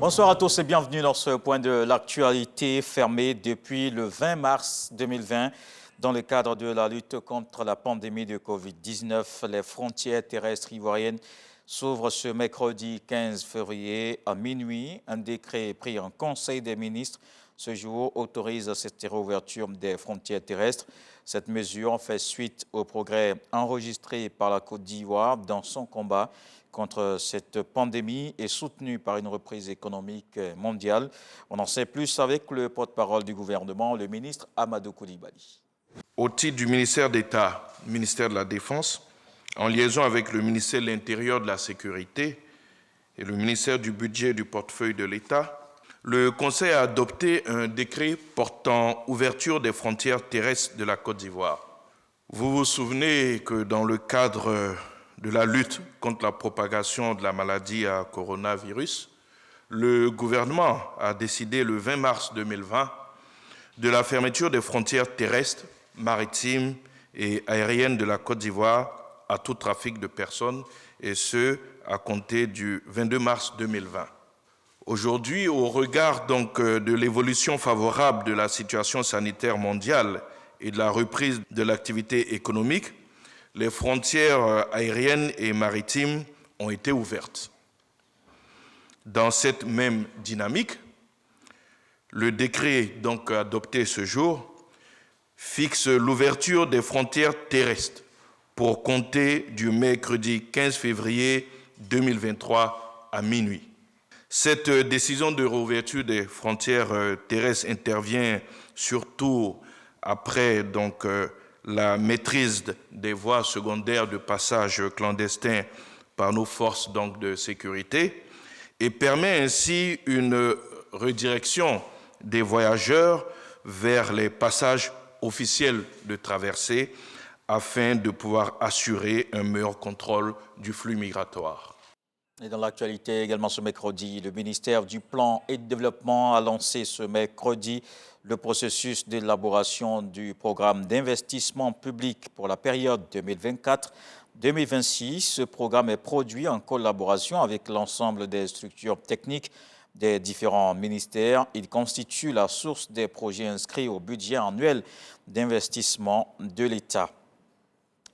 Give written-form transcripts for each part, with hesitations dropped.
Bonsoir à tous et bienvenue dans ce point de l'actualité fermé depuis le 20 mars 2020. Dans le cadre de la lutte contre la pandémie de Covid-19, les frontières terrestres ivoiriennes s'ouvrent ce mercredi 15 février à minuit. Un décret pris en Conseil des ministres ce jour autorise cette réouverture des frontières terrestres. Cette mesure fait suite aux progrès enregistrés par la Côte d'Ivoire dans son combat contre cette pandémie et soutenue par une reprise économique mondiale. On en sait plus avec le porte-parole du gouvernement, le ministre Amadou Coulibaly. Au titre du ministère d'État, ministère de la Défense, en liaison avec le ministère de l'Intérieur, de la Sécurité et le ministère du Budget et du Portefeuille de l'État, le Conseil a adopté un décret portant ouverture des frontières terrestres de la Côte d'Ivoire. Vous vous souvenez que dans le cadre de la lutte contre la propagation de la maladie à coronavirus, le gouvernement a décidé le 20 mars 2020 de la fermeture des frontières terrestres, maritimes et aériennes de la Côte d'Ivoire à tout trafic de personnes, et ce, à compter du 22 mars 2020. Aujourd'hui, au regard donc de l'évolution favorable de la situation sanitaire mondiale et de la reprise de l'activité économique, les frontières aériennes et maritimes ont été ouvertes. Dans cette même dynamique, le décret donc adopté ce jour fixe l'ouverture des frontières terrestres pour compter du mercredi 15 février 2023 à minuit. Cette décision de réouverture des frontières terrestres intervient surtout après donc, la maîtrise des voies secondaires de passage clandestin par nos forces donc, de sécurité et permet ainsi une redirection des voyageurs vers les passages officiels de traversée afin de pouvoir assurer un meilleur contrôle du flux migratoire. Et dans l'actualité également ce mercredi, le ministère du Plan et du Développement a lancé ce mercredi le processus d'élaboration du programme d'investissement public pour la période 2024-2026. Ce programme est produit en collaboration avec l'ensemble des structures techniques des différents ministères. Il constitue la source des projets inscrits au budget annuel d'investissement de l'État.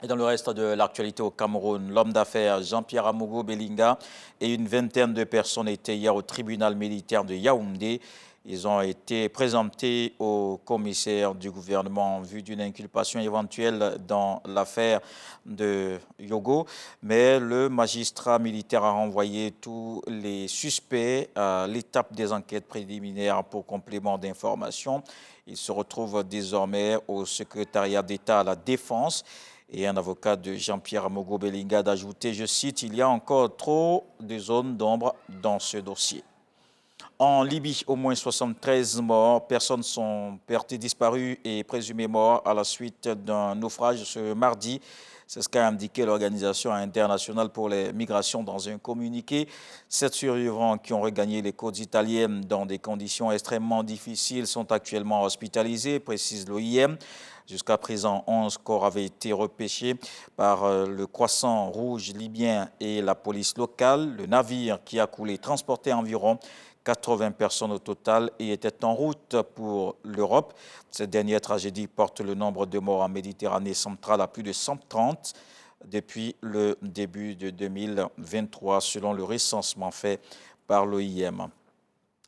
Et dans le reste de l'actualité au Cameroun, l'homme d'affaires Jean-Pierre Amogo Belinga et une vingtaine de personnes étaient hier au tribunal militaire de Yaoundé. Ils ont été présentés au commissaire du gouvernement en vue d'une inculpation éventuelle dans l'affaire de Yogo. Mais le magistrat militaire a renvoyé tous les suspects à l'étape des enquêtes préliminaires pour complément d'information. Ils se retrouvent désormais au secrétariat d'État à la Défense. Et un avocat de Jean-Pierre Amogo Belinga d'ajouter, je cite, « Il y a encore trop de zones d'ombre dans ce dossier ». En Libye, au moins 73 morts, personnes sont portées disparues et présumées mortes à la suite d'un naufrage ce mardi. C'est ce qu'a indiqué l'Organisation internationale pour les migrations dans un communiqué. 7 survivants qui ont regagné les côtes italiennes dans des conditions extrêmement difficiles sont actuellement hospitalisés, précise l'OIM. Jusqu'à présent, 11 corps avaient été repêchés par le Croissant Rouge libyen et la police locale. Le navire qui a coulé transportait environ 80 personnes au total et était en route pour l'Europe. Cette dernière tragédie porte le nombre de morts en Méditerranée centrale à plus de 130 depuis le début de 2023, selon le recensement fait par l'OIM.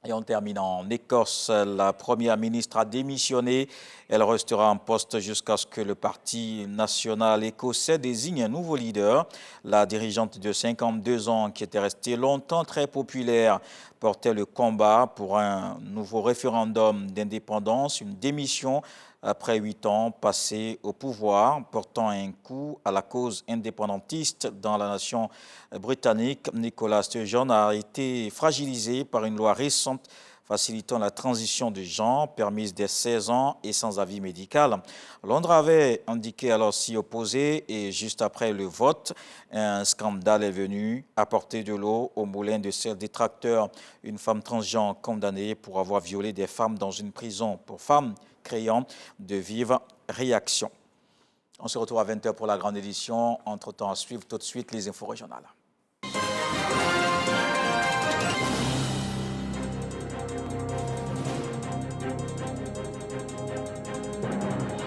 Et on termine en Écosse. La première ministre a démissionné. Elle restera en poste jusqu'à ce que le Parti national écossais désigne un nouveau leader. La dirigeante de 52 ans, qui était restée longtemps très populaire, portait le combat pour un nouveau référendum d'indépendance, une démission après 8 ans passés au pouvoir, portant un coup à la cause indépendantiste dans la nation britannique. Nicola Sturgeon a été fragilisé par une loi récente facilitant la transition de genre, permise dès 16 ans et sans avis médical. Londres avait indiqué alors s'y opposer et juste après le vote, un scandale est venu apporter de l'eau au moulin de ses détracteurs. Une femme transgenre condamnée pour avoir violé des femmes dans une prison pour femmes, créant de vives réactions. On se retrouve à 20 h pour la grande édition. Entre-temps, à suivre tout de suite les infos régionales.